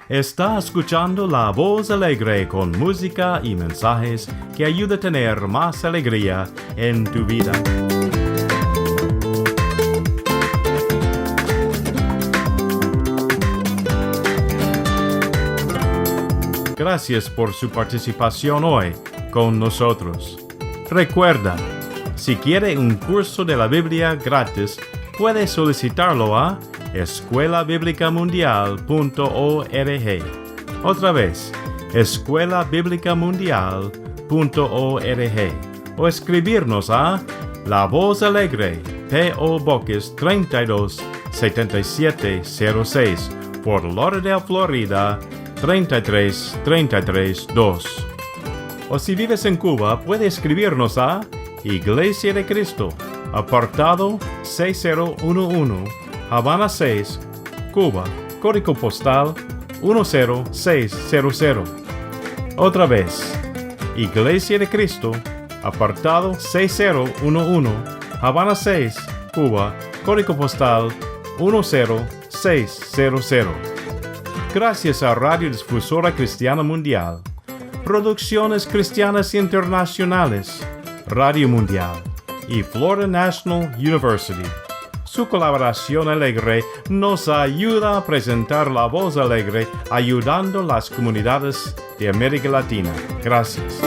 Está escuchando La Voz Alegre con música y mensajes que ayuda a tener más alegría en tu vida. Gracias por su participación hoy con nosotros. Recuerda, si quiere un curso de la Biblia gratis, puede solicitarlo a escuelabiblicamundial.org. Otra vez, escuelabiblicamundial.org. O escribirnos a La Voz Alegre, P.O. Box 327706, Fort Lauderdale, Florida 33332. O si vives en Cuba, puede escribirnos a Iglesia de Cristo, apartado 6011, Habana 6, Cuba, código postal 10600. Otra vez, Iglesia de Cristo, apartado 6011, Habana 6, Cuba, código postal 10600. Gracias a Radio Difusora Cristiana Mundial, Producciones Cristianas Internacionales, Radio Mundial y Florida National University. Su colaboración alegre nos ayuda a presentar La Voz Alegre, ayudando a las comunidades de América Latina. Gracias.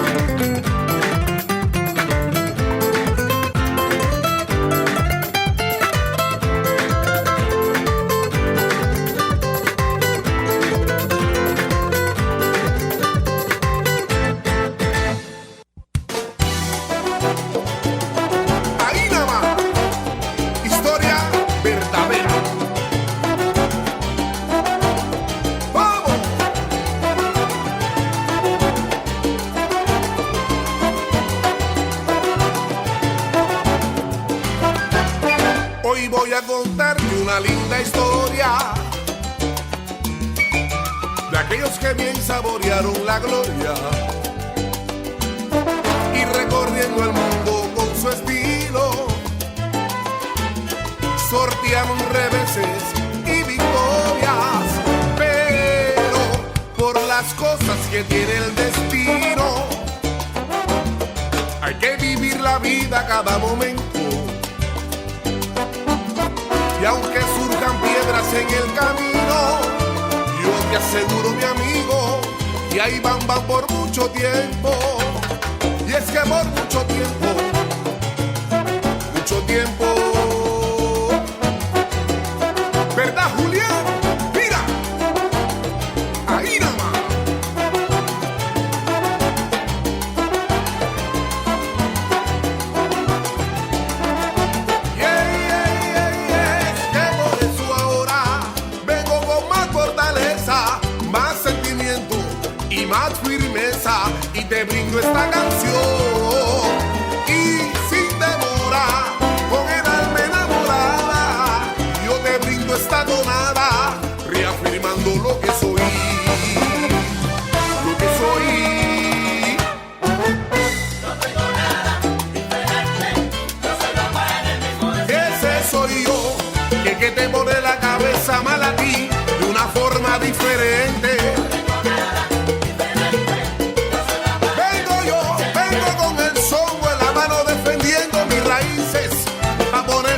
Hoy voy a contarte una linda historia de aquellos que bien saborearon la gloria y recorriendo el mundo con su estilo sortearon reveses y victorias, pero por las cosas que tiene el destino hay que vivir la vida a cada momento. Y aunque surjan piedras en el camino, yo te aseguro, mi amigo, que ahí van por mucho tiempo. Y es que por mucho tiempo, ¿verdad, Julián? Mira, ahí nada más. Y más firmeza, y te brindo esta canción. Y sin demora, con el alma enamorada, yo te brindo esta tonada, reafirmando lo que soy. Lo que soy. No tengo nada diferente, yo soy papá en el mismo destino. Ese soy yo, que te pone la cabeza mal a ti, de una forma diferente.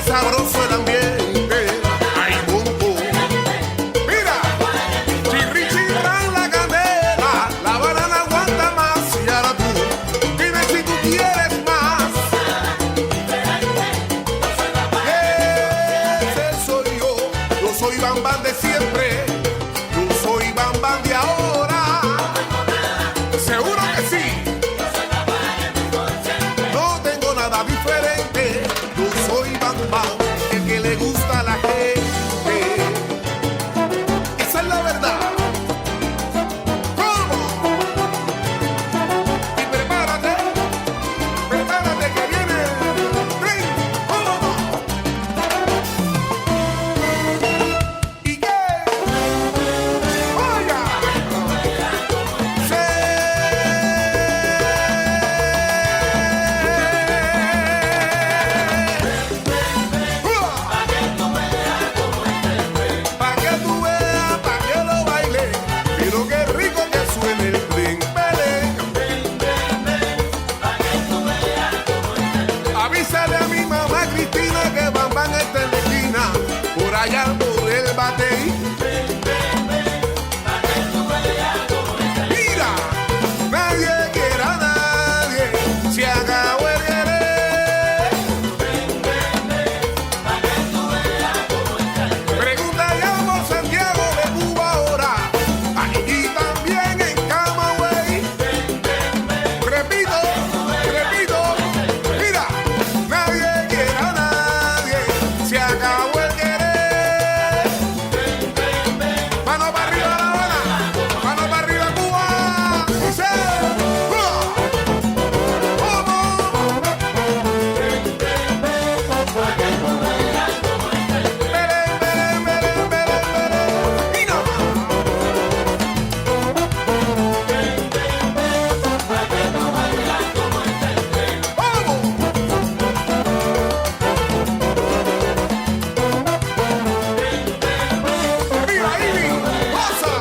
Sabroso el ambiente, ay bunco. Mira, chirri chirran la candela, la banana aguanta más. Y ahora tú, dime si tú quieres más. Ese soy yo soy Bambán de siempre, yo soy Bambán de ahora. Seguro que sí. No tengo nada diferente, yo soy Bambán. El que le gusta a la gente, esa es la verdad. ¿Cómo? Y prepárate que viene el tren. ¿Cómo? ¿Y qué? bate ahí. Mira, nadie quiere a nadie, se acabó el querer. Pregúntale a por Santiago de Cuba ahora, y también en Camagüey. Repito, mira, nadie quiere a nadie, se acabó el querer. Mano para arriba La Habana, mano para arriba Cuba. Dice, arriba Ivy, goza,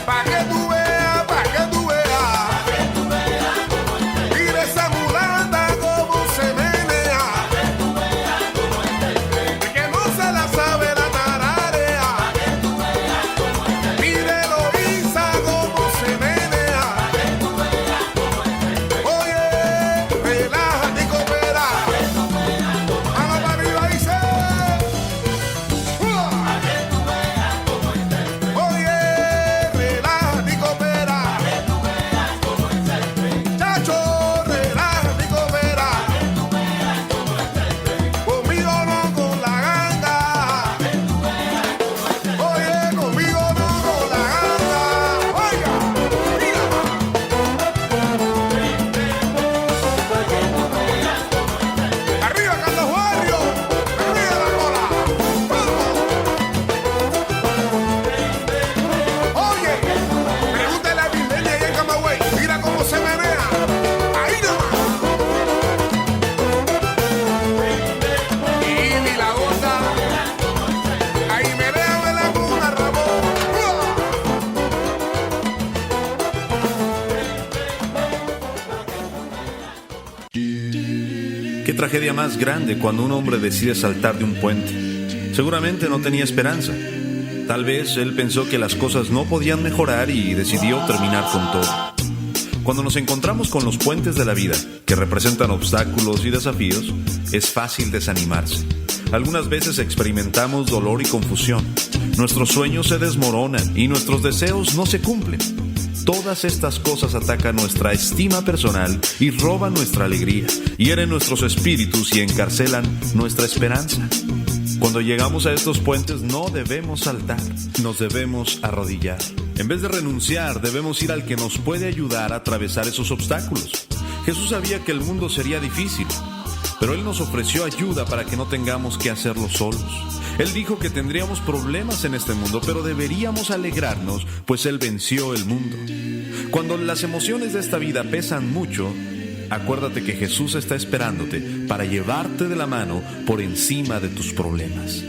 pa' que tú veas, mira esa mulata como se menea, y que no se la sabe la tararea, mire Loíza como se menea, oye, relájate y coopera, mano para arriba dice, oye, relájate y coopera, chacho, relájate y coopera, conmigo no con la ganga, oye, conmigo no con la ganga, oiga, mira, arriba Carlos Barrio, arriba la cola, vamos. Oye, pregúntale a Virginia y en Camagüey, mira cómo se menea, ahí nomás. Y ni la gorda, ahí menéame la cuna, Ramón. Qué tragedia más grande cuando un hombre decide saltar de un puente. Seguramente no tenía esperanza. Tal vez él pensó que las cosas no podían mejorar y decidió terminar con todo. Cuando nos encontramos con los puentes de la vida, que representan obstáculos y desafíos, es fácil desanimarse. Algunas veces experimentamos dolor y confusión. Nuestros sueños se desmoronan y nuestros deseos no se cumplen. Todas estas cosas atacan nuestra estima personal y roban nuestra alegría, hieren nuestros espíritus y encarcelan nuestra esperanza. Cuando llegamos a estos puentes no debemos saltar, nos debemos arrodillar. En vez de renunciar, debemos ir al que nos puede ayudar a atravesar esos obstáculos. Jesús sabía que el mundo sería difícil, pero Él nos ofreció ayuda para que no tengamos que hacerlo solos. Él dijo que tendríamos problemas en este mundo, pero deberíamos alegrarnos, pues Él venció el mundo. Cuando las emociones de esta vida pesan mucho, acuérdate que Jesús está esperándote para llevarte de la mano por encima de tus problemas.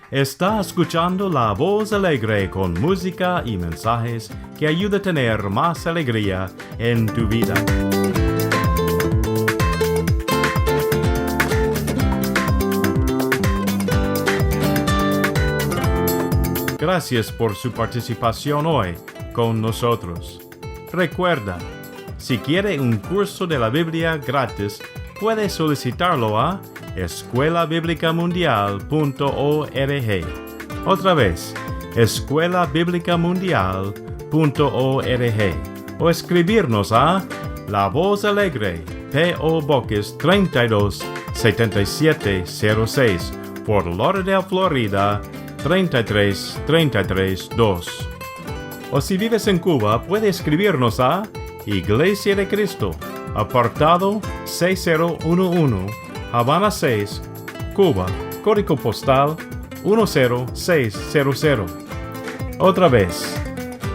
Está escuchando La Voz Alegre con música y mensajes que ayuda a tener más alegría en tu vida. Gracias por su participación hoy con nosotros. Recuerda, si quiere un curso de la Biblia gratis, puede solicitarlo a escuelabiblicamundial.org. Otra vez, escuelabiblicamundial.org. O escribirnos a La Voz Alegre, P.O. Box 327706, Fort Lauderdale, Florida 33332. O si vives en Cuba, puede escribirnos a Iglesia de Cristo, apartado 6011, Habana 6, Cuba, código postal 10600. Otra vez,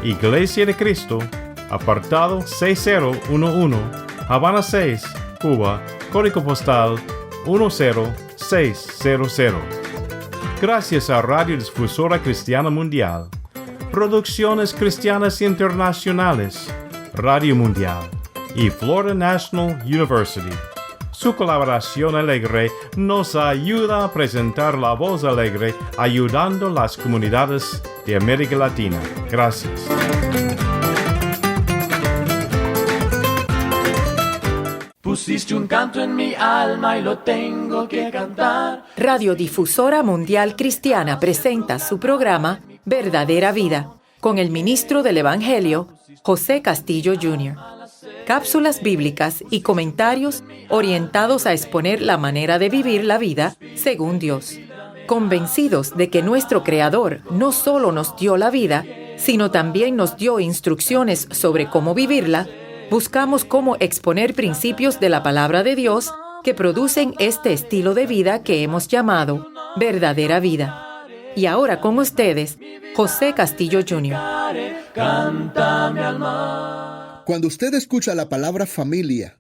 Iglesia de Cristo, apartado 6011, Habana 6, Cuba, código postal 10600. Gracias a Radio Difusora Cristiana Mundial, Producciones Cristianas Internacionales, Radio Mundial y Florida National University. Su colaboración alegre nos ayuda a presentar La Voz Alegre, ayudando a las comunidades de América Latina. Gracias. Pusiste un canto en mi alma y lo tengo que cantar. Radiodifusora Mundial Cristiana presenta su programa Verdadera Vida, con el ministro del Evangelio, José Castillo Jr. Cápsulas bíblicas y comentarios orientados a exponer la manera de vivir la vida según Dios. Convencidos de que nuestro Creador no solo nos dio la vida, sino también nos dio instrucciones sobre cómo vivirla, buscamos cómo exponer principios de la palabra de Dios que producen este estilo de vida que hemos llamado verdadera vida. Y ahora con ustedes, José Castillo Jr. Cántame alma. Cuando usted escucha la palabra familia,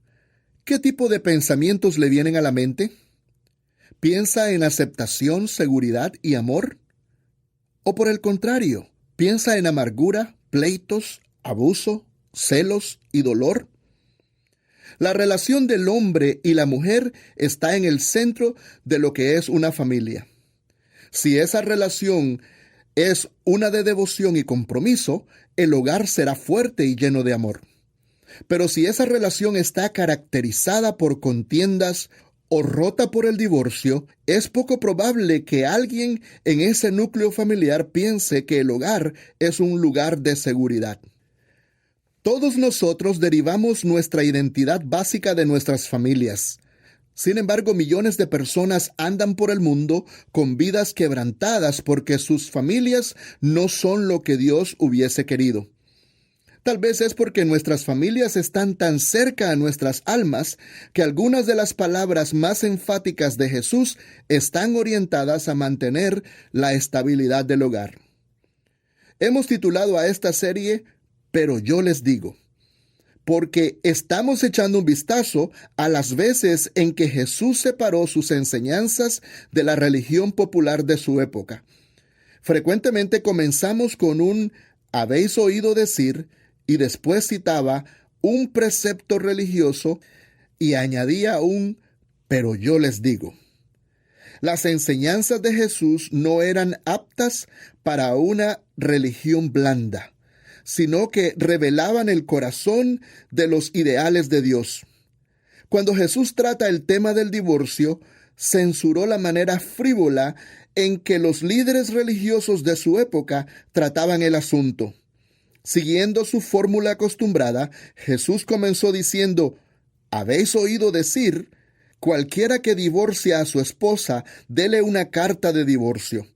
¿qué tipo de pensamientos le vienen a la mente? ¿Piensa en aceptación, seguridad y amor? ¿O por el contrario, piensa en amargura, pleitos, abuso, celos y dolor? La relación del hombre y la mujer está en el centro de lo que es una familia. Si esa relación es una de devoción y compromiso, el hogar será fuerte y lleno de amor. Pero si esa relación está caracterizada por contiendas o rota por el divorcio, es poco probable que alguien en ese núcleo familiar piense que el hogar es un lugar de seguridad. Todos nosotros derivamos nuestra identidad básica de nuestras familias. Sin embargo, millones de personas andan por el mundo con vidas quebrantadas porque sus familias no son lo que Dios hubiese querido. Tal vez es porque nuestras familias están tan cerca a nuestras almas que algunas de las palabras más enfáticas de Jesús están orientadas a mantener la estabilidad del hogar. Hemos titulado a esta serie Pero yo les digo, porque estamos echando un vistazo a las veces en que Jesús separó sus enseñanzas de la religión popular de su época. Frecuentemente comenzamos con un «habéis oído decir» y después citaba un precepto religioso y añadía un «pero yo les digo». Las enseñanzas de Jesús no eran aptas para una religión blanda, sino que revelaban el corazón de los ideales de Dios. Cuando Jesús trata el tema del divorcio, censuró la manera frívola en que los líderes religiosos de su época trataban el asunto. Siguiendo su fórmula acostumbrada, Jesús comenzó diciendo: «Habéis oído decir, cualquiera que divorcia a su esposa, dele una carta de divorcio».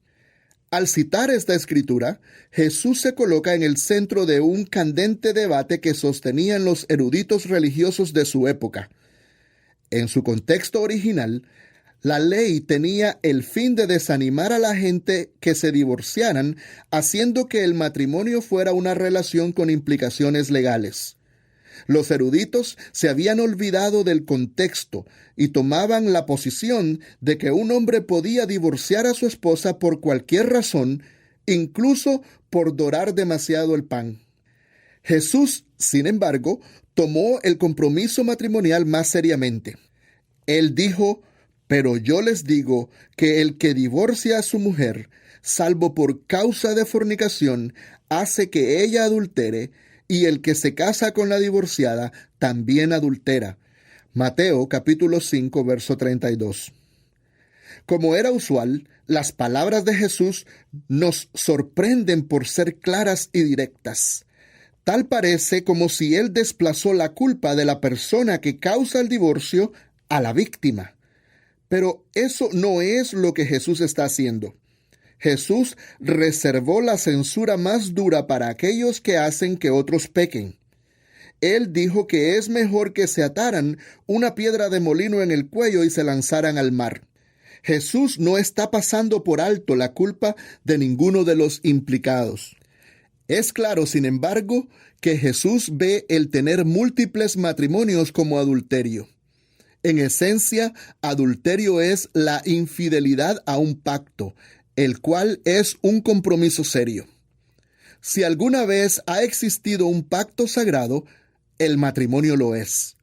Al citar esta escritura, Jesús se coloca en el centro de un candente debate que sostenían los eruditos religiosos de su época. En su contexto original, la ley tenía el fin de desanimar a la gente que se divorciaran, haciendo que el matrimonio fuera una relación con implicaciones legales. Los eruditos se habían olvidado del contexto y tomaban la posición de que un hombre podía divorciar a su esposa por cualquier razón, incluso por dorar demasiado el pan. Jesús, sin embargo, tomó el compromiso matrimonial más seriamente. Él dijo: «Pero yo les digo que el que divorcia a su mujer, salvo por causa de fornicación, hace que ella adultere, y el que se casa con la divorciada también adultera». Mateo capítulo 5, verso 32. Como era usual, las palabras de Jesús nos sorprenden por ser claras y directas. Tal parece como si él desplazó la culpa de la persona que causa el divorcio a la víctima. Pero eso no es lo que Jesús está haciendo. Jesús reservó la censura más dura para aquellos que hacen que otros pequen. Él dijo que es mejor que se ataran una piedra de molino en el cuello y se lanzaran al mar. Jesús no está pasando por alto la culpa de ninguno de los implicados. Es claro, sin embargo, que Jesús ve el tener múltiples matrimonios como adulterio. En esencia, adulterio es la infidelidad a un pacto, el cual es un compromiso serio. Si alguna vez ha existido un pacto sagrado, el matrimonio lo es.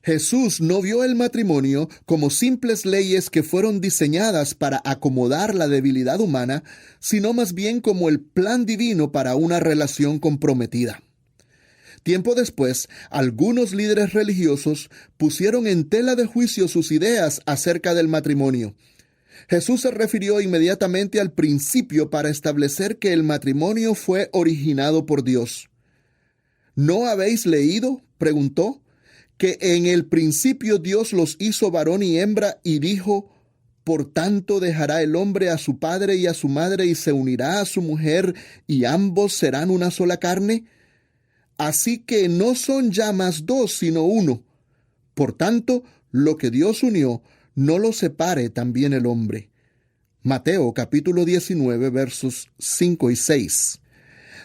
Jesús no vio el matrimonio como simples leyes que fueron diseñadas para acomodar la debilidad humana, sino más bien como el plan divino para una relación comprometida. Tiempo después, algunos líderes religiosos pusieron en tela de juicio sus ideas acerca del matrimonio. Jesús se refirió inmediatamente al principio para establecer que el matrimonio fue originado por Dios. ¿No habéis leído?, preguntó, que en el principio Dios los hizo varón y hembra y dijo: «Por tanto dejará el hombre a su padre y a su madre y se unirá a su mujer y ambos serán una sola carne». Así que no son ya más dos, sino uno. Por tanto, lo que Dios unió, no lo separe también el hombre. Mateo capítulo 19, versos 5 y 6.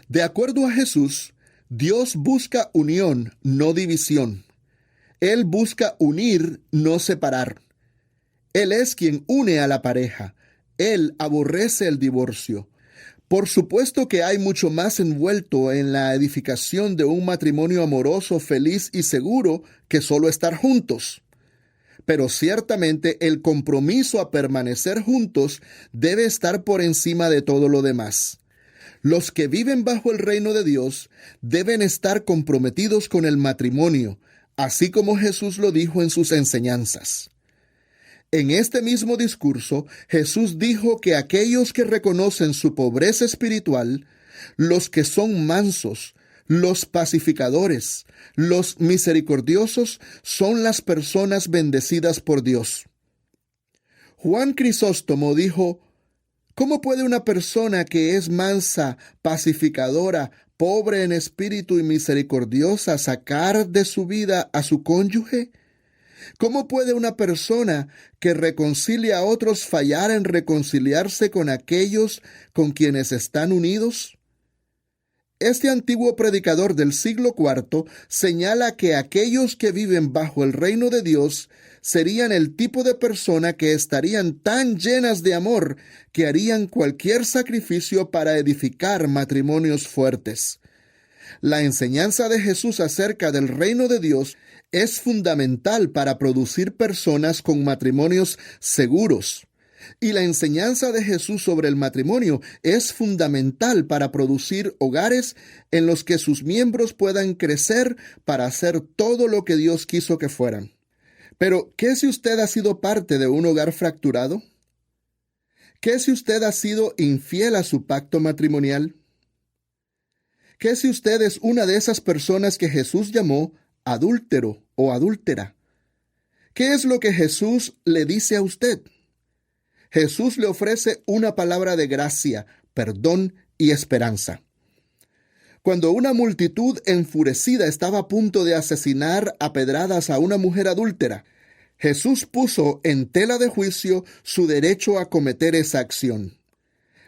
De acuerdo a Jesús, Dios busca unión, no división. Él busca unir, no separar. Él es quien une a la pareja. Él aborrece el divorcio. Por supuesto que hay mucho más envuelto en la edificación de un matrimonio amoroso, feliz y seguro que solo estar juntos. Pero ciertamente el compromiso a permanecer juntos debe estar por encima de todo lo demás. Los que viven bajo el reino de Dios deben estar comprometidos con el matrimonio, así como Jesús lo dijo en sus enseñanzas. En este mismo discurso, Jesús dijo que aquellos que reconocen su pobreza espiritual, los que son mansos, los pacificadores, los misericordiosos, son las personas bendecidas por Dios. Juan Crisóstomo dijo: ¿cómo puede una persona que es mansa, pacificadora, pobre en espíritu y misericordiosa sacar de su vida a su cónyuge? ¿Cómo puede una persona que reconcilia a otros fallar en reconciliarse con aquellos con quienes están unidos? Este antiguo predicador del siglo IV señala que aquellos que viven bajo el reino de Dios serían el tipo de persona que estarían tan llenas de amor que harían cualquier sacrificio para edificar matrimonios fuertes. La enseñanza de Jesús acerca del reino de Dios es fundamental para producir personas con matrimonios seguros. Y la enseñanza de Jesús sobre el matrimonio es fundamental para producir hogares en los que sus miembros puedan crecer para hacer todo lo que Dios quiso que fueran. Pero, ¿qué si usted ha sido parte de un hogar fracturado? ¿Qué si usted ha sido infiel a su pacto matrimonial? ¿Qué si usted es una de esas personas que Jesús llamó adúltero o adúltera? ¿Qué es lo que Jesús le dice a usted? Jesús le ofrece una palabra de gracia, perdón y esperanza. Cuando una multitud enfurecida estaba a punto de asesinar a pedradas a una mujer adúltera, Jesús puso en tela de juicio su derecho a cometer esa acción.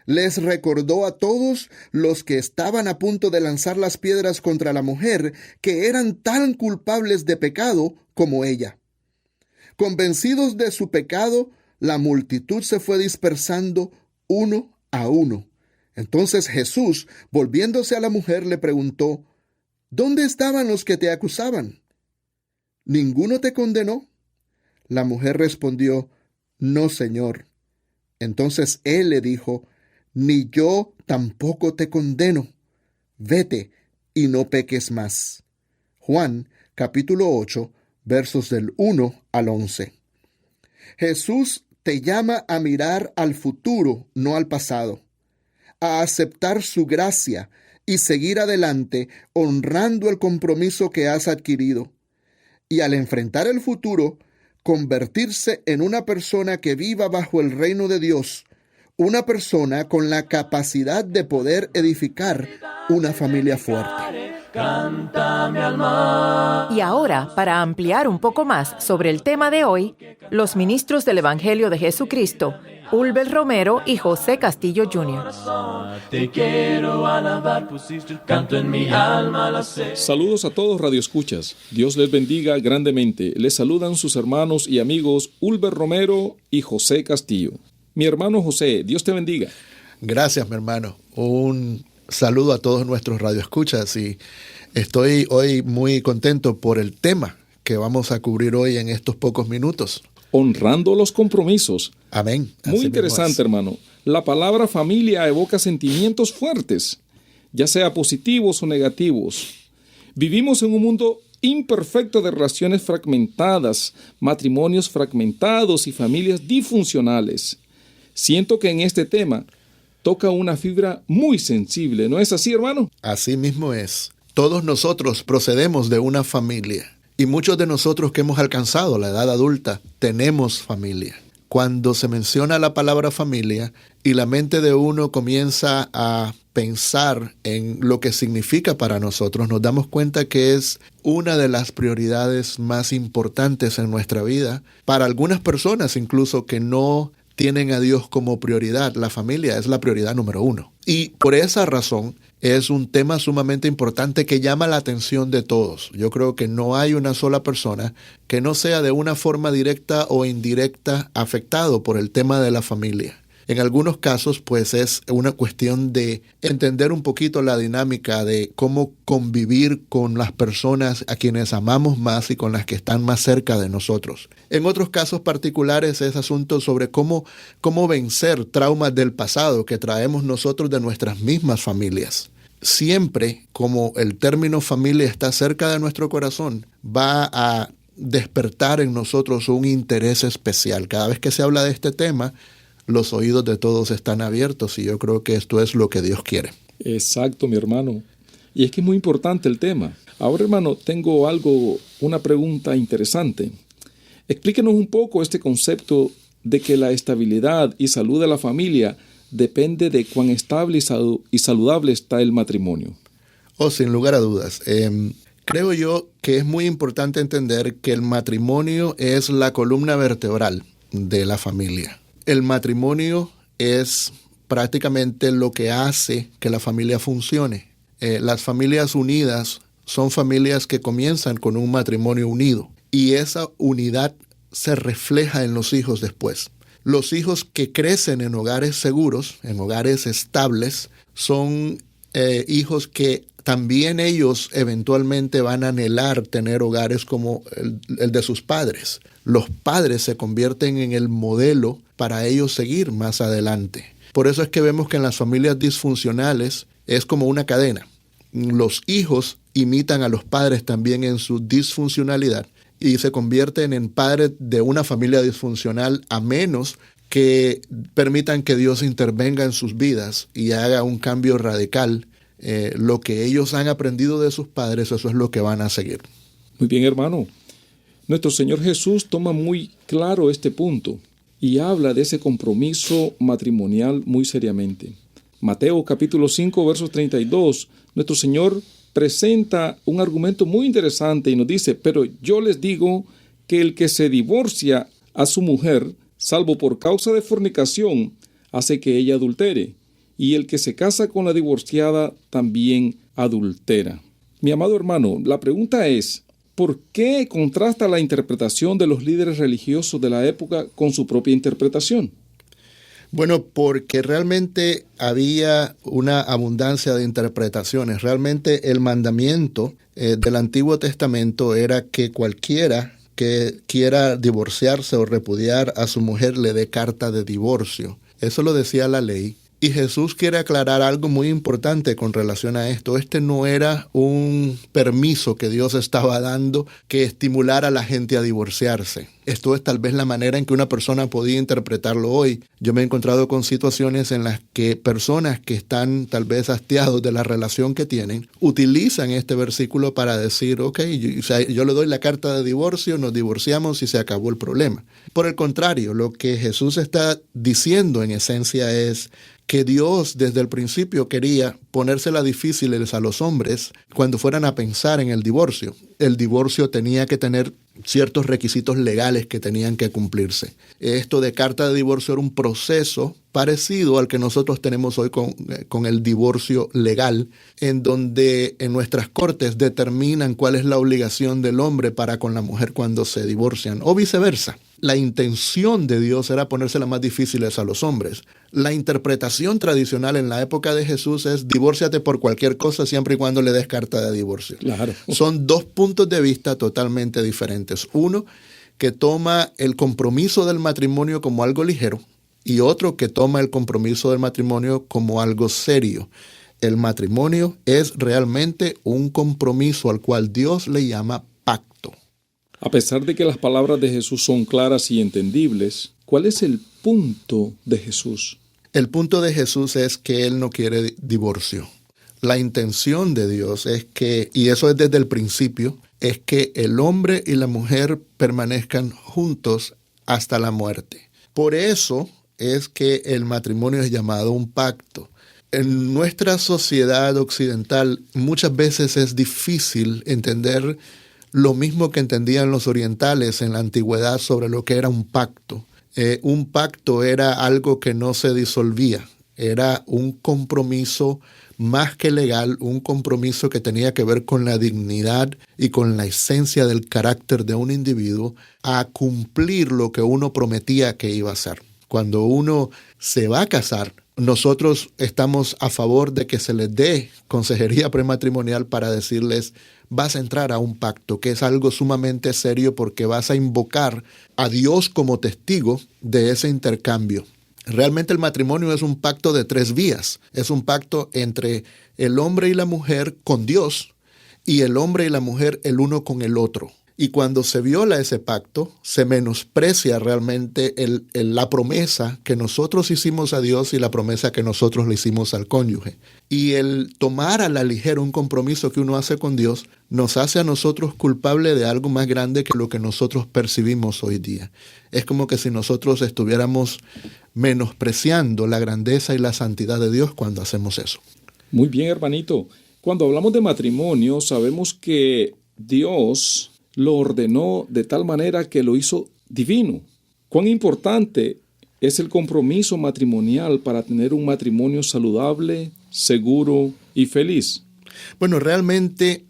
Les recordó a todos los que estaban a punto de lanzar las piedras contra la mujer que eran tan culpables de pecado como ella. Convencidos de su pecado, la multitud se fue dispersando uno a uno. Entonces Jesús, volviéndose a la mujer, le preguntó: ¿Dónde estaban los que te acusaban? ¿Ninguno te condenó? La mujer respondió: No, Señor. Entonces él le dijo: Ni yo tampoco te condeno. Vete y no peques más. Juan, capítulo 8, versos del 1 al 11. Jesús te llama a mirar al futuro, no al pasado, a aceptar su gracia y seguir adelante honrando el compromiso que has adquirido. Y al enfrentar el futuro, convertirse en una persona que viva bajo el reino de Dios, una persona con la capacidad de poder edificar una familia fuerte. Cántame alma. Y ahora, para ampliar un poco más sobre el tema de hoy, los ministros del Evangelio de Jesucristo, Ulber Romero y José Castillo Jr. Te quiero alabar, pusiste un canto en mi alma al hacer. Saludos a todos radioescuchas. Dios les bendiga grandemente. Les saludan sus hermanos y amigos Ulber Romero y José Castillo. Mi hermano José, Dios te bendiga. Gracias, mi hermano. Un saludo a todos nuestros radioescuchas y estoy hoy muy contento por el tema que vamos a cubrir hoy en estos pocos minutos. Honrando los compromisos. Amén. Muy Así interesante, mismo es. hermano. La palabra familia evoca sentimientos fuertes, ya sea positivos o negativos. Vivimos en un mundo imperfecto de relaciones fragmentadas, matrimonios fragmentados y familias disfuncionales. Siento que en este tema toca una fibra muy sensible, ¿no es así, hermano? Así mismo es. Todos nosotros procedemos de una familia y muchos de nosotros que hemos alcanzado la edad adulta tenemos familia. Cuando se menciona la palabra familia y la mente de uno comienza a pensar en lo que significa para nosotros, nos damos cuenta que es una de las prioridades más importantes en nuestra vida. Para algunas personas incluso que no tienen a Dios como prioridad, la familia es la prioridad número uno. Y por esa razón es un tema sumamente importante que llama la atención de todos. Yo creo que no hay una sola persona que no sea de una forma directa o indirecta afectado por el tema de la familia. En algunos casos, pues es una cuestión de entender un poquito la dinámica de cómo convivir con las personas a quienes amamos más y con las que están más cerca de nosotros. En otros casos particulares es asunto sobre cómo vencer traumas del pasado que traemos nosotros de nuestras mismas familias. Siempre, como el término familia está cerca de nuestro corazón, va a despertar en nosotros un interés especial. Cada vez que se habla de este tema, los oídos de todos están abiertos y yo creo que esto es lo que Dios quiere. Exacto, mi hermano. Y es que es muy importante el tema. Ahora, hermano, tengo una pregunta interesante. Explíquenos un poco este concepto de que la estabilidad y salud de la familia depende de cuán estable y saludable está el matrimonio. Sin lugar a dudas. Creo yo que es muy importante entender que el matrimonio es la columna vertebral de la familia. El matrimonio es prácticamente lo que hace que la familia funcione. Las familias unidas son familias que comienzan con un matrimonio unido y esa unidad se refleja en los hijos después. Los hijos que crecen en hogares seguros, en hogares estables, son hijos que también ellos eventualmente van a anhelar tener hogares como el de sus padres. Los padres se convierten en el modelo para ellos seguir más adelante. Por eso es que vemos que en las familias disfuncionales es como una cadena. Los hijos imitan a los padres también en su disfuncionalidad y se convierten en padres de una familia disfuncional a menos que permitan que Dios intervenga en sus vidas y haga un cambio radical. Lo que ellos han aprendido de sus padres, eso es lo que van a seguir. Muy bien, hermano. Nuestro Señor Jesús toma muy claro este punto y habla de ese compromiso matrimonial muy seriamente. Mateo capítulo 5, versos 32, nuestro Señor presenta un argumento muy interesante y nos dice: pero yo les digo que el que se divorcia a su mujer, salvo por causa de fornicación, hace que ella adultere. y el que se casa con la divorciada también adultera. Mi amado hermano, la pregunta es, ¿por qué contrasta la interpretación de los líderes religiosos de la época con su propia interpretación? Bueno, porque realmente había una abundancia de interpretaciones. Realmente el mandamiento del Antiguo Testamento era que cualquiera que quiera divorciarse o repudiar a su mujer le dé carta de divorcio. Eso lo decía la ley. Y Jesús quiere aclarar algo muy importante con relación a esto. Este no era un permiso que Dios estaba dando que estimulara a la gente a divorciarse. Esto es tal vez la manera en que una persona podía interpretarlo hoy. Yo me he encontrado con situaciones en las que personas que están tal vez hastiados de la relación que tienen, utilizan este versículo para decir, ok, yo le doy la carta de divorcio, nos divorciamos y se acabó el problema. Por el contrario, lo que Jesús está diciendo en esencia es que Dios desde el principio quería ponérselas difíciles a los hombres cuando fueran a pensar en el divorcio. El divorcio tenía que tener ciertos requisitos legales que tenían que cumplirse. Esto de carta de divorcio era un proceso parecido al que nosotros tenemos hoy con el divorcio legal, en donde en nuestras cortes determinan cuál es la obligación del hombre para con la mujer cuando se divorcian, o viceversa. La intención de Dios era ponérselas más difíciles a los hombres. La interpretación tradicional en la época de Jesús es divórciate por cualquier cosa siempre y cuando le des carta de divorcio. Claro. Son dos puntos de vista totalmente diferentes. Uno que toma el compromiso del matrimonio como algo ligero y otro que toma el compromiso del matrimonio como algo serio. El matrimonio es realmente un compromiso al cual Dios le llama pacto. A pesar de que las palabras de Jesús son claras y entendibles, ¿cuál es el punto de Jesús? El punto de Jesús es que Él no quiere divorcio. La intención de Dios es que, y eso es desde el principio, es que el hombre y la mujer permanezcan juntos hasta la muerte. Por eso es que el matrimonio es llamado un pacto. En nuestra sociedad occidental muchas veces es difícil entender lo mismo que entendían los orientales en la antigüedad sobre lo que era un pacto. Un pacto era algo que no se disolvía, era un compromiso más que legal, un compromiso que tenía que ver con la dignidad y con la esencia del carácter de un individuo a cumplir lo que uno prometía que iba a hacer. Cuando uno se va a casar, nosotros estamos a favor de que se les dé consejería prematrimonial para decirles, vas a entrar a un pacto, que es algo sumamente serio porque vas a invocar a Dios como testigo de ese intercambio. Realmente el matrimonio es un pacto de 3 vías. Es un pacto entre el hombre y la mujer con Dios y el hombre y la mujer el uno con el otro. Y cuando se viola ese pacto, se menosprecia realmente la promesa que nosotros hicimos a Dios y la promesa que nosotros le hicimos al cónyuge. Y el tomar a la ligera un compromiso que uno hace con Dios nos hace a nosotros culpables de algo más grande que lo que nosotros percibimos hoy día. Es como que si nosotros estuviéramos menospreciando la grandeza y la santidad de Dios cuando hacemos eso. Muy bien, hermanito. Cuando hablamos de matrimonio, sabemos que Dios lo ordenó de tal manera que lo hizo divino. ¿Cuán importante es el compromiso matrimonial para tener un matrimonio saludable, seguro y feliz? Bueno, realmente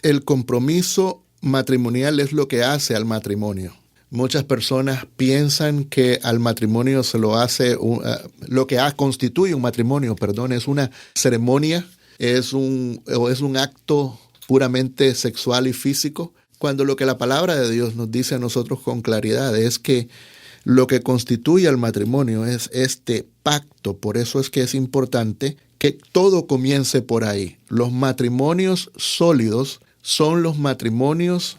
el compromiso matrimonial es lo que hace al matrimonio. Muchas personas piensan que al matrimonio se lo hace, lo que constituye un matrimonio, es una ceremonia, es un acto puramente sexual y físico, cuando lo que la palabra de Dios nos dice a nosotros con claridad es que lo que constituye al matrimonio es este pacto. Por eso es que es importante que todo comience por ahí. Los matrimonios sólidos son los matrimonios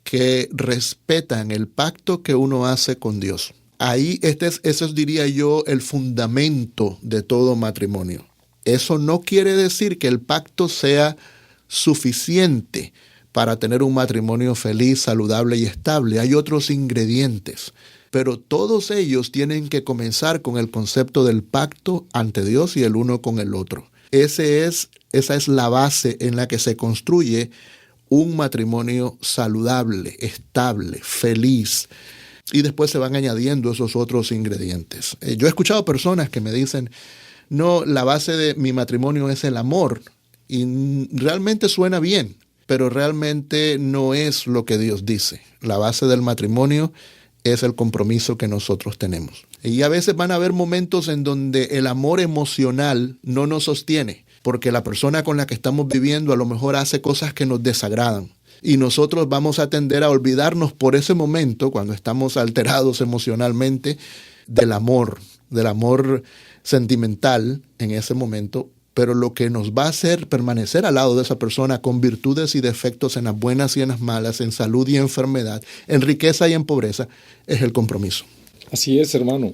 que respetan el pacto que uno hace con Dios. Ahí eso es, diría yo, el fundamento de todo matrimonio. Eso no quiere decir que el pacto sea suficiente para tener un matrimonio feliz, saludable y estable. Hay otros ingredientes, pero todos ellos tienen que comenzar con el concepto del pacto ante Dios y el uno con el otro. Esa es la base en la que se construye un matrimonio saludable, estable, feliz. Y después se van añadiendo esos otros ingredientes. Yo he escuchado personas que me dicen, no, la base de mi matrimonio es el amor. Y realmente suena bien, pero realmente no es lo que Dios dice. La base del matrimonio es el compromiso que nosotros tenemos. Y a veces van a haber momentos en donde el amor emocional no nos sostiene, porque la persona con la que estamos viviendo a lo mejor hace cosas que nos desagradan. Y nosotros vamos a tender a olvidarnos por ese momento, cuando estamos alterados emocionalmente, del amor sentimental en ese momento. Pero lo que nos va a hacer permanecer al lado de esa persona con virtudes y defectos en las buenas y en las malas, en salud y enfermedad, en riqueza y en pobreza, es el compromiso. Así es, hermano.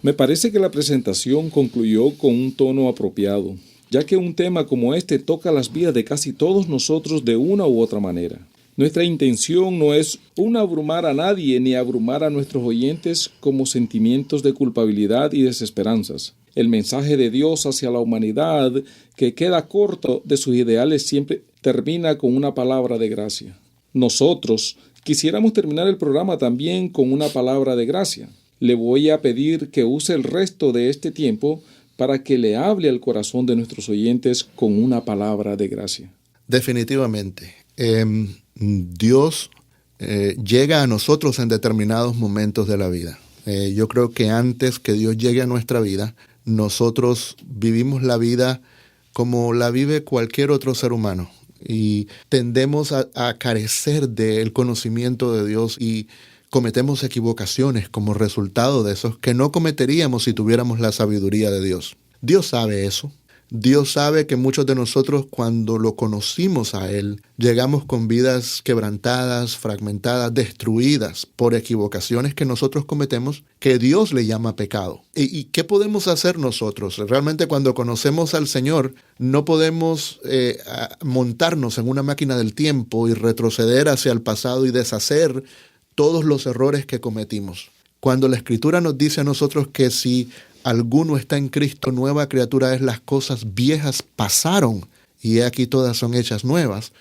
Me parece que la presentación concluyó con un tono apropiado, ya que un tema como este toca las vidas de casi todos nosotros de una u otra manera. Nuestra intención no es abrumar a nadie ni abrumar a nuestros oyentes como sentimientos de culpabilidad y desesperanzas. El mensaje de Dios hacia la humanidad, que queda corto de sus ideales, siempre termina con una palabra de gracia. Nosotros quisiéramos terminar el programa también con una palabra de gracia. Le voy a pedir que use el resto de este tiempo para que le hable al corazón de nuestros oyentes con una palabra de gracia. Definitivamente. Dios llega a nosotros en determinados momentos de la vida. Yo creo que antes que Dios llegue a nuestra vida, nosotros vivimos la vida como la vive cualquier otro ser humano y tendemos a carecer del conocimiento de Dios y cometemos equivocaciones como resultado de eso que no cometeríamos si tuviéramos la sabiduría de Dios. Dios sabe eso. Dios sabe que muchos de nosotros, cuando lo conocimos a Él, llegamos con vidas quebrantadas, fragmentadas, destruidas por equivocaciones que nosotros cometemos, que Dios le llama pecado. ¿Y qué podemos hacer nosotros? Realmente cuando conocemos al Señor, no podemos montarnos en una máquina del tiempo y retroceder hacia el pasado y deshacer todos los errores que cometimos. Cuando la Escritura nos dice a nosotros que si alguno está en Cristo, nueva criatura es, las cosas viejas pasaron y he aquí todas son hechas nuevas,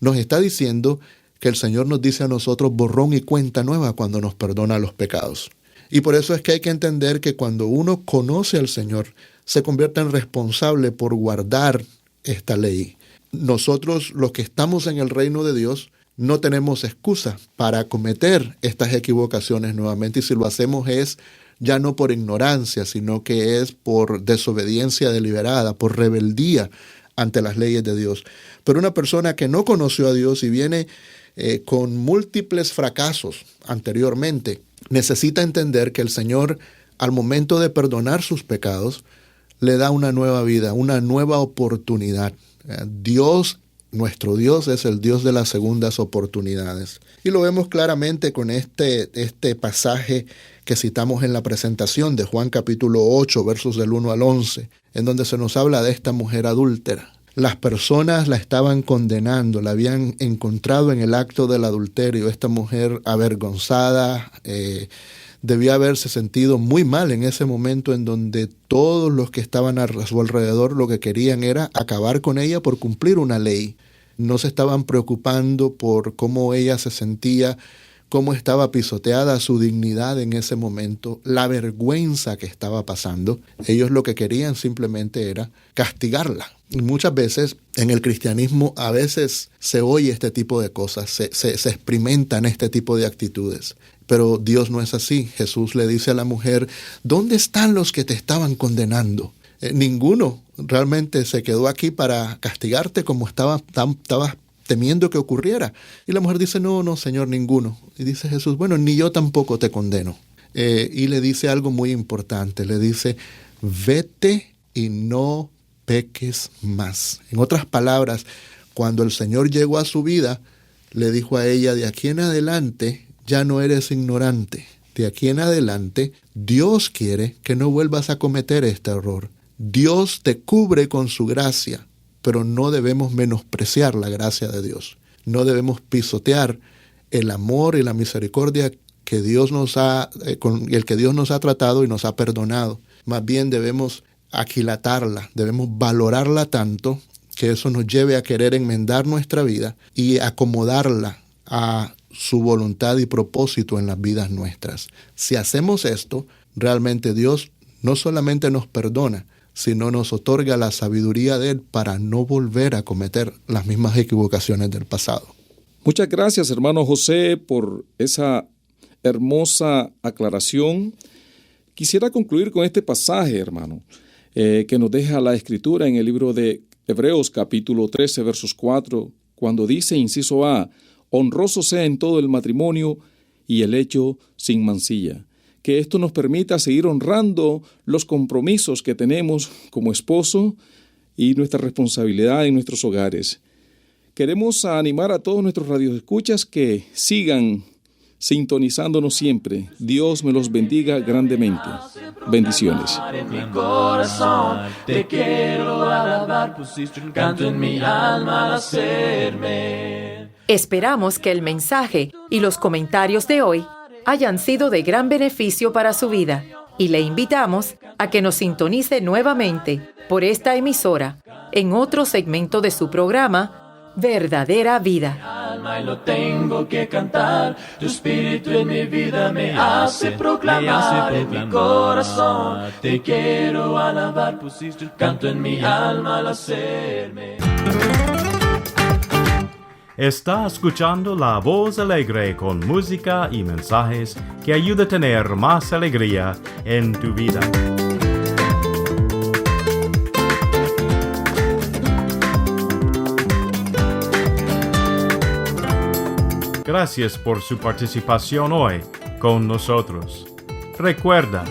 nos está diciendo que el Señor nos dice a nosotros borrón y cuenta nueva cuando nos perdona los pecados. Y por eso es que hay que entender que cuando uno conoce al Señor, se convierte en responsable por guardar esta ley. Nosotros, los que estamos en el reino de Dios, no tenemos excusa para cometer estas equivocaciones nuevamente, y si lo hacemos es ya no por ignorancia, sino que es por desobediencia deliberada, por rebeldía ante las leyes de Dios. Pero una persona que no conoció a Dios y viene con múltiples fracasos anteriormente, necesita entender que el Señor, al momento de perdonar sus pecados, le da una nueva vida, una nueva oportunidad. Dios, nuestro Dios, es el Dios de las segundas oportunidades. Y lo vemos claramente con este pasaje que citamos en la presentación de Juan capítulo 8, versos del 1 al 11, en donde se nos habla de esta mujer adúltera. Las personas la estaban condenando, la habían encontrado en el acto del adulterio. Esta mujer avergonzada, debía haberse sentido muy mal en ese momento en donde todos los que estaban a su alrededor lo que querían era acabar con ella por cumplir una ley. No se estaban preocupando por cómo ella se sentía, cómo estaba pisoteada su dignidad en ese momento, la vergüenza que estaba pasando. Ellos lo que querían simplemente era castigarla. Y muchas veces en el cristianismo a veces se oye este tipo de cosas, se experimentan este tipo de actitudes. Pero Dios no es así. Jesús le dice a la mujer, ¿dónde están los que te estaban condenando? Ninguno realmente se quedó aquí para castigarte como estabas temiendo que ocurriera. Y la mujer dice, no, Señor, ninguno. Y dice Jesús, bueno, ni yo tampoco te condeno. Y le dice algo muy importante, le dice, vete y no peques más. En otras palabras, cuando el Señor llegó a su vida, le dijo a ella, de aquí en adelante ya no eres ignorante. De aquí en adelante, Dios quiere que no vuelvas a cometer este error. Dios te cubre con su gracia, pero no debemos menospreciar la gracia de Dios. No debemos pisotear el amor y la misericordia que Dios con el que Dios nos ha tratado y nos ha perdonado. Más bien debemos aquilatarla, debemos valorarla tanto que eso nos lleve a querer enmendar nuestra vida y acomodarla a su voluntad y propósito en las vidas nuestras. Si hacemos esto, realmente Dios no solamente nos perdona, sino nos otorga la sabiduría de Él para no volver a cometer las mismas equivocaciones del pasado. Muchas gracias, hermano José, por esa hermosa aclaración. Quisiera concluir con este pasaje, hermano, que nos deja la Escritura en el libro de Hebreos, capítulo 13, versos 4, cuando dice, inciso A, honroso sea en todo el matrimonio y el hecho sin mancilla. Que esto nos permita seguir honrando los compromisos que tenemos como esposo y nuestra responsabilidad en nuestros hogares. Queremos animar a todos nuestros radioescuchas que sigan sintonizándonos siempre. Dios me los bendiga grandemente. Bendiciones. En mi corazón te quiero alabar, pusiste un canto en mi alma al hacerme. Esperamos que el mensaje y los comentarios de hoy hayan sido de gran beneficio para su vida y le invitamos a que nos sintonice nuevamente por esta emisora en otro segmento de su programa Verdadera Vida. Alma y lo tengo que cantar, tu espíritu en mi vida me hace proclamar, en mi corazón te quiero alabar, pusiste un canto en mi alma al hacerme. Está escuchando La Voz Alegre con música y mensajes que ayuda a tener más alegría en tu vida. Gracias por su participación hoy con nosotros. Recuerda,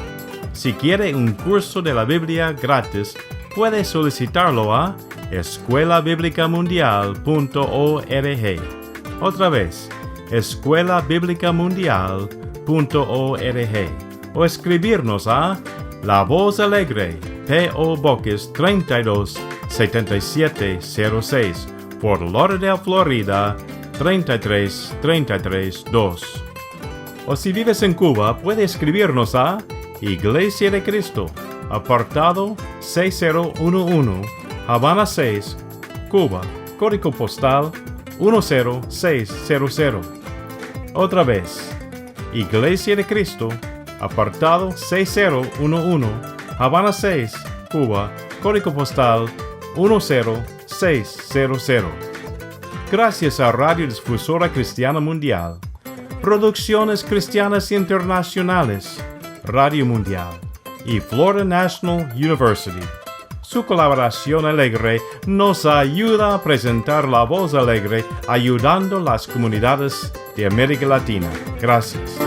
si quiere un curso de la Biblia gratis, puede solicitarlo a escuelabiblicamundial.org. Otra vez, escuelabiblicamundial.org. O escribirnos a La Voz Alegre, P.O. Box 327706, Fort Lauderdale, Florida 33332. O si vives en Cuba, puede escribirnos a Iglesia de Cristo, apartado 6011, Habana 6, Cuba, código postal 10600. Otra vez, Iglesia de Cristo, apartado 6011, Habana 6, Cuba, código postal 10600. Gracias a Radio Difusora Cristiana Mundial, Producciones Cristianas Internacionales, Radio Mundial y Florida National University. Su colaboración alegre nos ayuda a presentar la voz alegre, ayudando a las comunidades de América Latina. Gracias.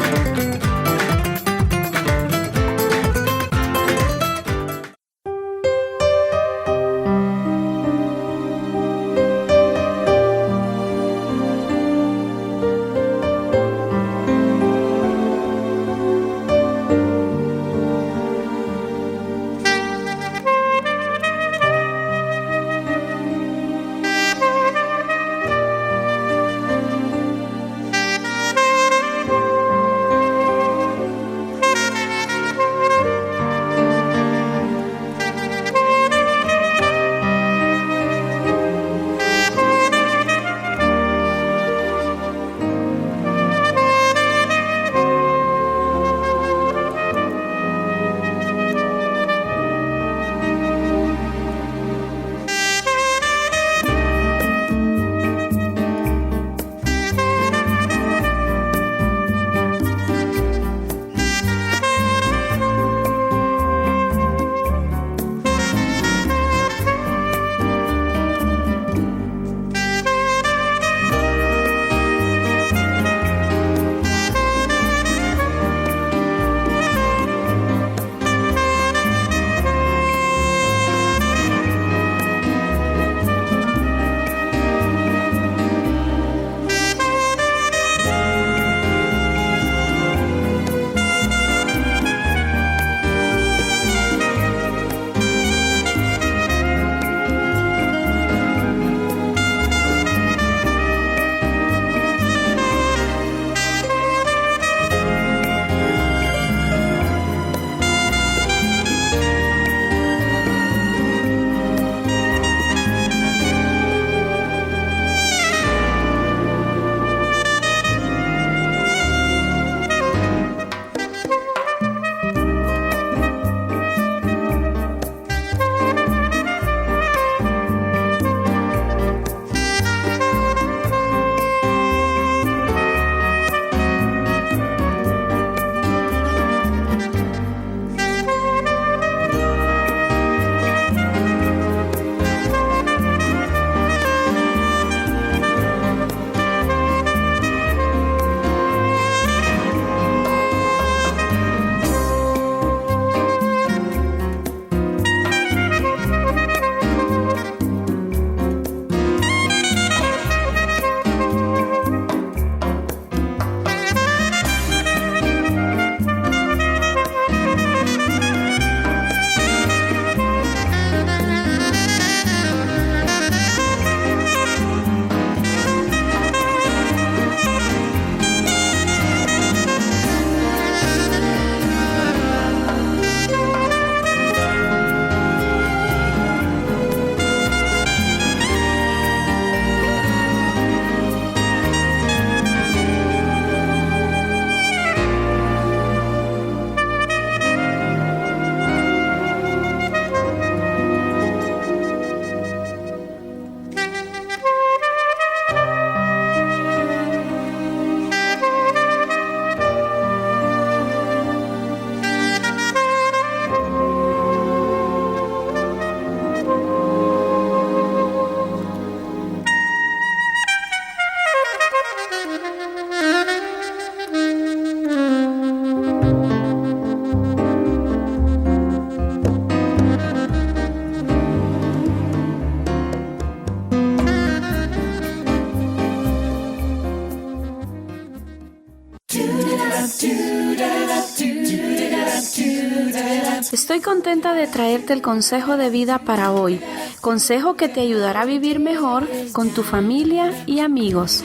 Estoy contenta de traerte el consejo de vida para hoy. Consejo que te ayudará a vivir mejor con tu familia y amigos.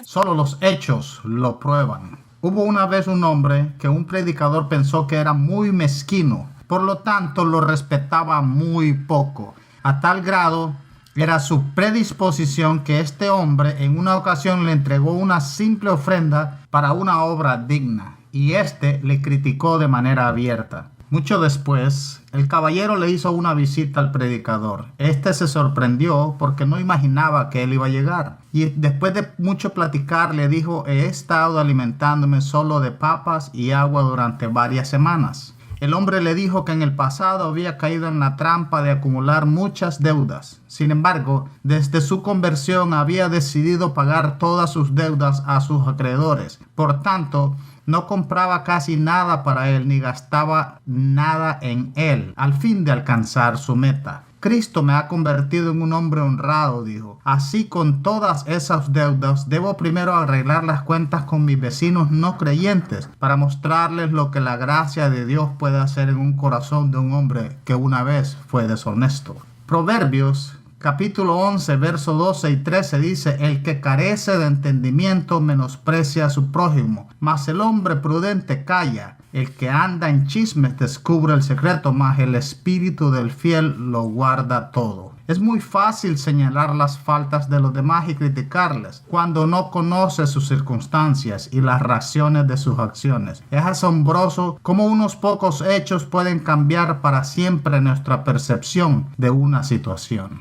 Solo los hechos lo prueban. Hubo una vez un hombre que un predicador pensó que era muy mezquino, por lo tanto lo respetaba muy poco. A tal grado era su predisposición que este hombre en una ocasión le entregó una simple ofrenda para una obra digna, y este le criticó de manera abierta. Mucho después, el caballero le hizo una visita al predicador. Este se sorprendió porque no imaginaba que él iba a llegar. Y después de mucho platicar, le dijo: he estado alimentándome solo de papas y agua durante varias semanas. El hombre le dijo que en el pasado había caído en la trampa de acumular muchas deudas. Sin embargo, desde su conversión había decidido pagar todas sus deudas a sus acreedores. Por tanto, no compraba casi nada para él ni gastaba nada en él, al fin de alcanzar su meta. Cristo me ha convertido en un hombre honrado, dijo. Así, con todas esas deudas, debo primero arreglar las cuentas con mis vecinos no creyentes para mostrarles lo que la gracia de Dios puede hacer en un corazón de un hombre que una vez fue deshonesto. Proverbios capítulo 11, verso 12 y 13 dice: el que carece de entendimiento menosprecia a su prójimo, mas el hombre prudente calla. El que anda en chismes descubre el secreto, mas el espíritu del fiel lo guarda todo. Es muy fácil señalar las faltas de los demás y criticarles cuando no conoce sus circunstancias y las reacciones de sus acciones. Es asombroso cómo unos pocos hechos pueden cambiar para siempre nuestra percepción de una situación.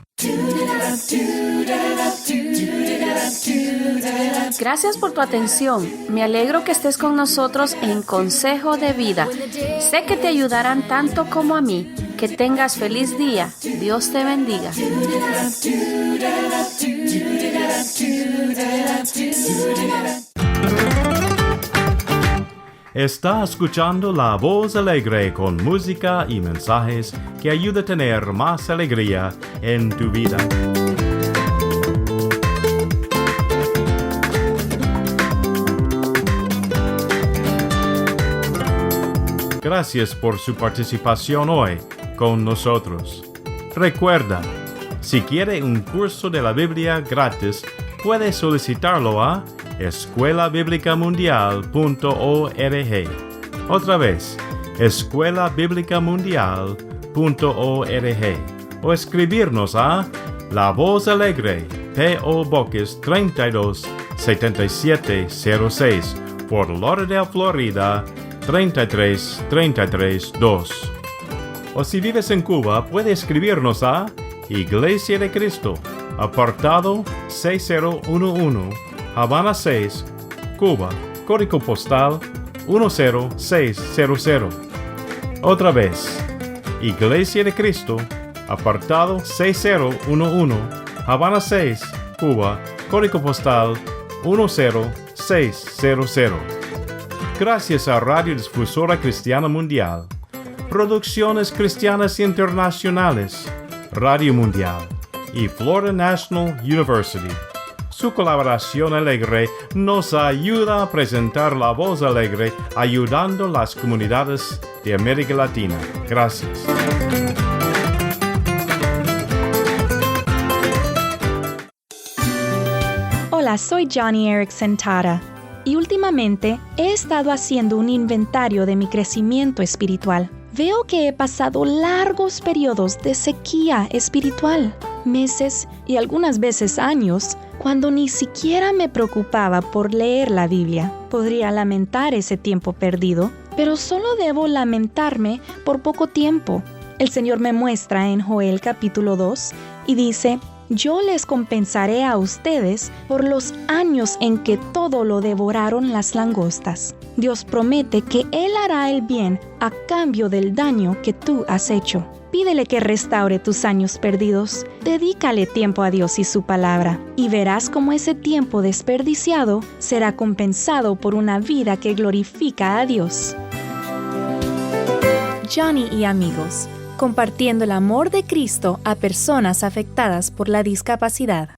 Gracias por tu atención. Me alegro que estés con nosotros en Consejo de Vida. Sé que te ayudarán tanto como a mí. Que tengas feliz día. Dios te bendiga. Está escuchando La Voz Alegre con música y mensajes que ayudan a tener más alegría en tu vida. Gracias por su participación hoy con nosotros. Recuerda, si quiere un curso de la Biblia gratis, puede solicitarlo a escuelabiblicamundial.org. Otra vez, escuelabiblicamundial.org. O escribirnos a La Voz Alegre, P.O. Box 327706, Fort Lauderdale, Florida 33332. O si vives en Cuba, puede escribirnos a Iglesia de Cristo, apartado 6011, Habana 6, Cuba, código postal 10600. Otra vez, Iglesia de Cristo, apartado 6011, Habana 6, Cuba, código postal 10600. Gracias a Radio Difusora Cristiana Mundial, Producciones Cristianas Internacionales, Radio Mundial y Florida National University. Su colaboración alegre nos ayuda a presentar la voz alegre, ayudando a las comunidades de América Latina. Gracias. Hola, soy Johnny Erickson Tara. Y últimamente he estado haciendo un inventario de mi crecimiento espiritual. Veo que he pasado largos periodos de sequía espiritual, meses y algunas veces años, cuando ni siquiera me preocupaba por leer la Biblia. Podría lamentar ese tiempo perdido, pero solo debo lamentarme por poco tiempo. El Señor me muestra en Joel capítulo 2 y dice: yo les compensaré a ustedes por los años en que todo lo devoraron las langostas. Dios promete que Él hará el bien a cambio del daño que tú has hecho. Pídele que restaure tus años perdidos. Dedícale tiempo a Dios y su palabra, y verás cómo ese tiempo desperdiciado será compensado por una vida que glorifica a Dios. Johnny y amigos, compartiendo el amor de Cristo a personas afectadas por la discapacidad.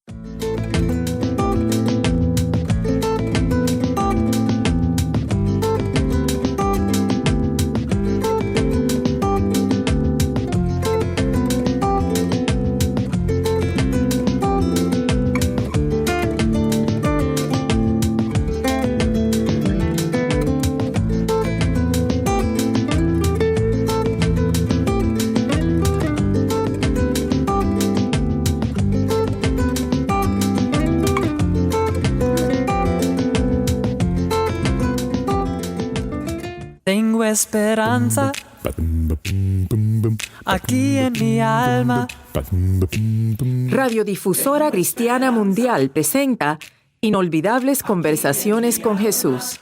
Tengo esperanza aquí en mi alma. Radiodifusora Cristiana Mundial presenta Inolvidables Conversaciones con Jesús.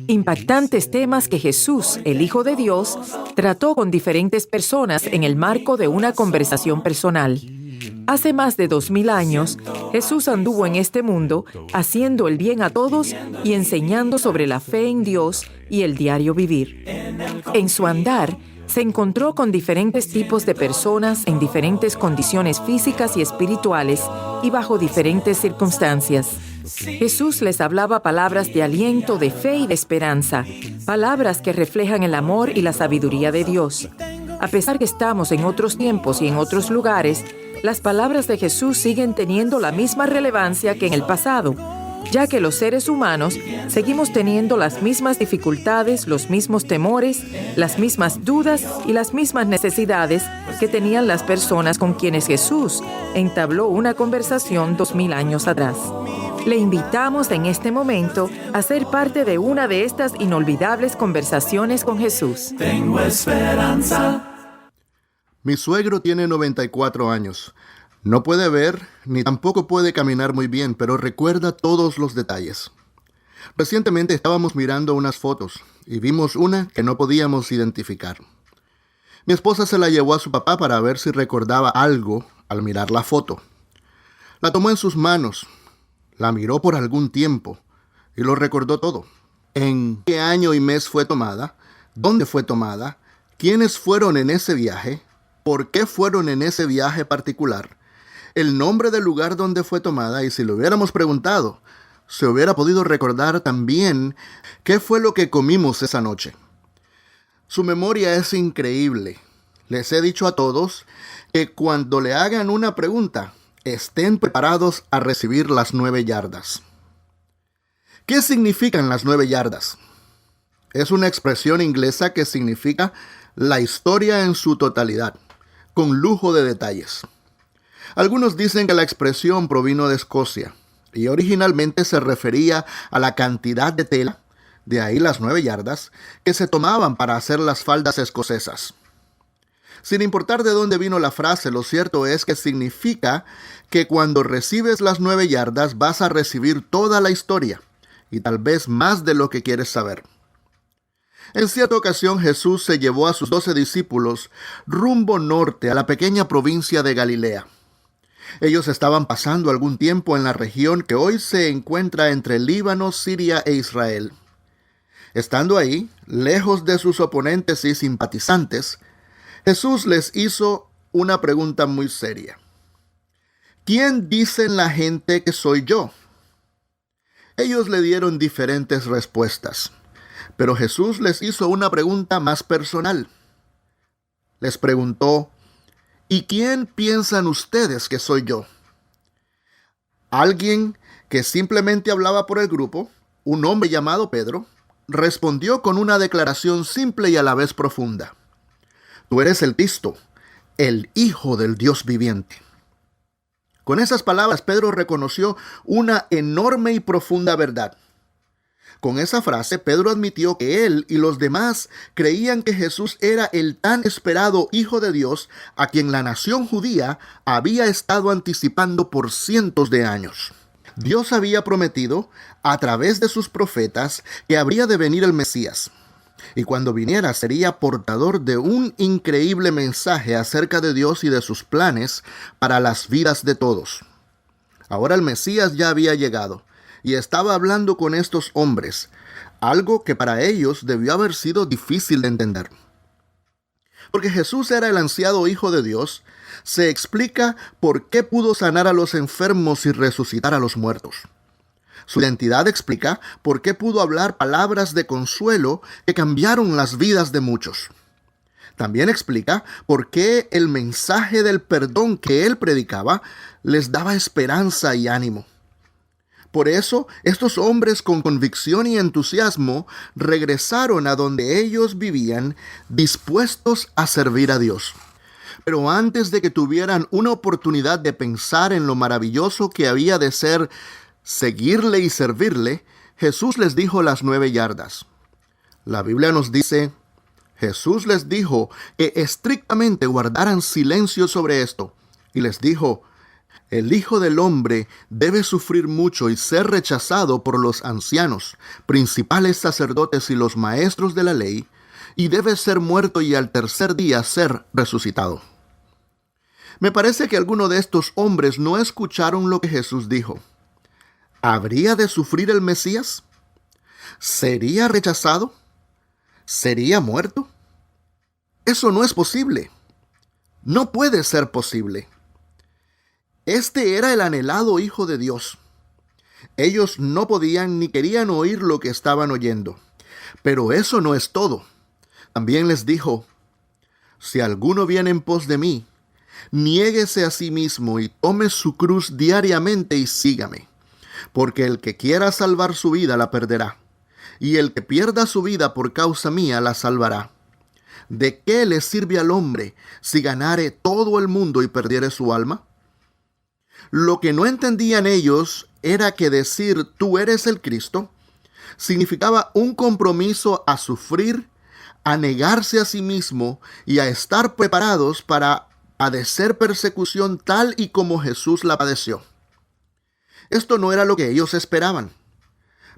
Impactantes temas que Jesús, el Hijo de Dios, trató con diferentes personas en el marco de una conversación personal. Hace más de 2000 años, Jesús anduvo en este mundo haciendo el bien a todos y enseñando sobre la fe en Dios y el diario vivir. En su andar, se encontró con diferentes tipos de personas en diferentes condiciones físicas y espirituales y bajo diferentes circunstancias. Jesús les hablaba palabras de aliento, de fe y de esperanza, palabras que reflejan el amor y la sabiduría de Dios. A pesar que estamos en otros tiempos y en otros lugares, las palabras de Jesús siguen teniendo la misma relevancia que en el pasado, ya que los seres humanos seguimos teniendo las mismas dificultades, los mismos temores, las mismas dudas y las mismas necesidades que tenían las personas con quienes Jesús entabló una conversación 2000 años atrás. Le invitamos en este momento a ser parte de una de estas inolvidables conversaciones con Jesús. Tengo esperanza. Mi suegro tiene 94 años. No puede ver ni tampoco puede caminar muy bien, pero recuerda todos los detalles. Recientemente estábamos mirando unas fotos y vimos una que no podíamos identificar. Mi esposa se la llevó a su papá para ver si recordaba algo al mirar la foto. La tomó en sus manos, la miró por algún tiempo y lo recordó todo. ¿En qué año y mes fue tomada? ¿Dónde fue tomada? ¿Quiénes fueron en ese viaje? ¿Por qué fueron en ese viaje particular? El nombre del lugar donde fue tomada, y si lo hubiéramos preguntado, se hubiera podido recordar también qué fue lo que comimos esa noche. Su memoria es increíble. Les he dicho a todos que cuando le hagan una pregunta, estén preparados a recibir las 9 yardas. ¿Qué significan las 9 yardas? Es una expresión inglesa que significa la historia en su totalidad, con lujo de detalles. Algunos dicen que la expresión provino de Escocia y originalmente se refería a la cantidad de tela, de ahí las 9 yardas, que se tomaban para hacer las faldas escocesas. Sin importar de dónde vino la frase, lo cierto es que significa que cuando recibes las 9 yardas vas a recibir toda la historia y tal vez más de lo que quieres saber. En cierta ocasión Jesús se llevó a sus 12 discípulos rumbo norte a la pequeña provincia de Galilea. Ellos estaban pasando algún tiempo en la región que hoy se encuentra entre Líbano, Siria e Israel. Estando ahí, lejos de sus oponentes y simpatizantes, Jesús les hizo una pregunta muy seria. ¿Quién dicen la gente que soy yo? Ellos le dieron diferentes respuestas. Pero Jesús les hizo una pregunta más personal. Les preguntó, ¿y quién piensan ustedes que soy yo? Alguien que simplemente hablaba por el grupo, un hombre llamado Pedro, respondió con una declaración simple y a la vez profunda. Tú eres el Cristo, el Hijo del Dios viviente. Con esas palabras, Pedro reconoció una enorme y profunda verdad. Con esa frase, Pedro admitió que él y los demás creían que Jesús era el tan esperado Hijo de Dios a quien la nación judía había estado anticipando por cientos de años. Dios había prometido, a través de sus profetas, que habría de venir el Mesías. Y cuando viniera sería portador de un increíble mensaje acerca de Dios y de sus planes para las vidas de todos. Ahora el Mesías ya había llegado y estaba hablando con estos hombres, algo que para ellos debió haber sido difícil de entender. Porque Jesús era el ansiado Hijo de Dios, se explica por qué pudo sanar a los enfermos y resucitar a los muertos. Su identidad explica por qué pudo hablar palabras de consuelo que cambiaron las vidas de muchos. También explica por qué el mensaje del perdón que él predicaba les daba esperanza y ánimo. Por eso, estos hombres con convicción y entusiasmo regresaron a donde ellos vivían, dispuestos a servir a Dios. Pero antes de que tuvieran una oportunidad de pensar en lo maravilloso que había de ser seguirle y servirle, Jesús les dijo las 9 yardas. La Biblia nos dice, Jesús les dijo que estrictamente guardaran silencio sobre esto, y les dijo, el Hijo del Hombre debe sufrir mucho y ser rechazado por los ancianos, principales sacerdotes y los maestros de la ley, y debe ser muerto y al tercer día ser resucitado. Me parece que algunos de estos hombres no escucharon lo que Jesús dijo. ¿Habría de sufrir el Mesías? ¿Sería rechazado? ¿Sería muerto? Eso no es posible. No puede ser posible. Este era el anhelado Hijo de Dios. Ellos no podían ni querían oír lo que estaban oyendo. Pero eso no es todo. También les dijo, si alguno viene en pos de mí, niéguese a sí mismo y tome su cruz diariamente y sígame. Porque el que quiera salvar su vida la perderá, y el que pierda su vida por causa mía la salvará. ¿De qué le sirve al hombre si ganare todo el mundo y perdiere su alma? Lo que no entendían ellos era que decir tú eres el Cristo significaba un compromiso a sufrir, a negarse a sí mismo y a estar preparados para padecer persecución tal y como Jesús la padeció. Esto no era lo que ellos esperaban.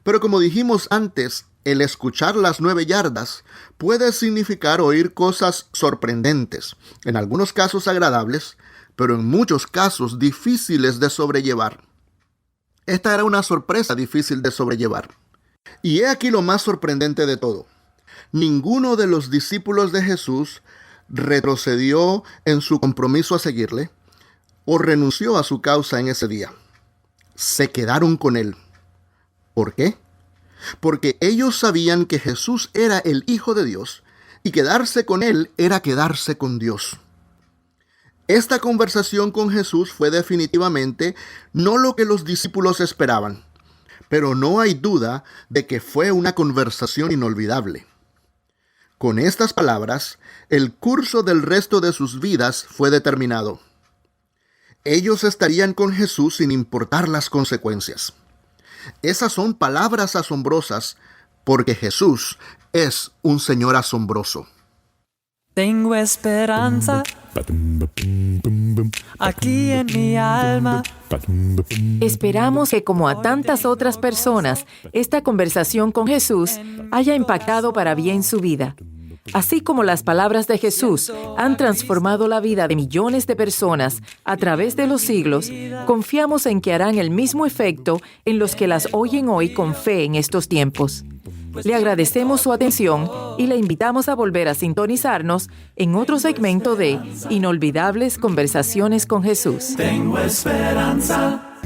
Pero como dijimos antes, el escuchar las 9 yardas puede significar oír cosas sorprendentes, en algunos casos agradables, pero en muchos casos difíciles de sobrellevar. Esta era una sorpresa difícil de sobrellevar. Y he aquí lo más sorprendente de todo. Ninguno de los discípulos de Jesús retrocedió en su compromiso a seguirle o renunció a su causa en ese día. Se quedaron con él. ¿Por qué? Porque ellos sabían que Jesús era el Hijo de Dios y quedarse con él era quedarse con Dios. Esta conversación con Jesús fue definitivamente no lo que los discípulos esperaban, pero no hay duda de que fue una conversación inolvidable. Con estas palabras, el curso del resto de sus vidas fue determinado. Ellos estarían con Jesús sin importar las consecuencias. Esas son palabras asombrosas porque Jesús es un Señor asombroso. Tengo esperanza aquí en mi alma. Esperamos que, como a tantas otras personas, esta conversación con Jesús haya impactado para bien su vida. Así como las palabras de Jesús han transformado la vida de millones de personas a través de los siglos, confiamos en que harán el mismo efecto en los que las oyen hoy con fe en estos tiempos. Le agradecemos su atención y le invitamos a volver a sintonizarnos en otro segmento de Inolvidables Conversaciones con Jesús. Tengo esperanza.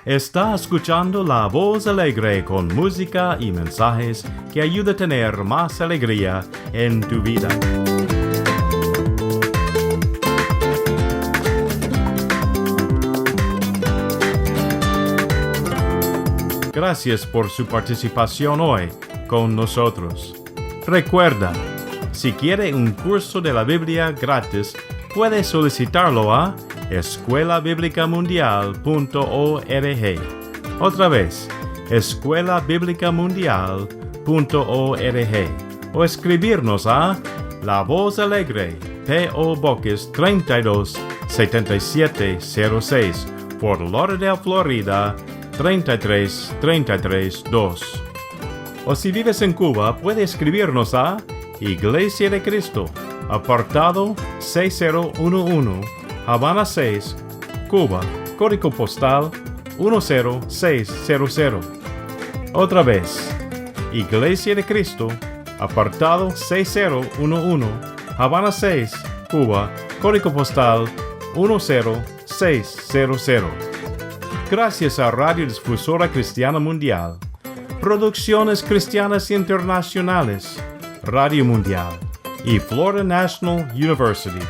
Está escuchando La Voz Alegre con música y mensajes que ayuda a tener más alegría en tu vida. Gracias por su participación hoy con nosotros. Recuerda, si quiere un curso de la Biblia gratis, puede solicitarlo a escuelabiblicamundial.org. Otra vez, escuelabiblicamundial.org. O escribirnos a La Voz Alegre, P.O. Box 32 7706, Fort Lauderdale, Florida 33332. O si vives en Cuba, puede escribirnos a Iglesia de Cristo, apartado 6011, Habana 6, Cuba, código postal 10600. Otra vez, Iglesia de Cristo, apartado 6011, Habana 6, Cuba, código postal 10600. Gracias a Radio Difusora Cristiana Mundial, Producciones Cristianas Internacionales, Radio Mundial y Florida National University.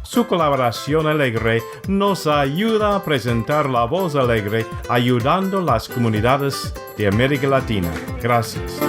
Su colaboración alegre nos ayuda a presentar La Voz Alegre, ayudando a las comunidades de América Latina. Gracias.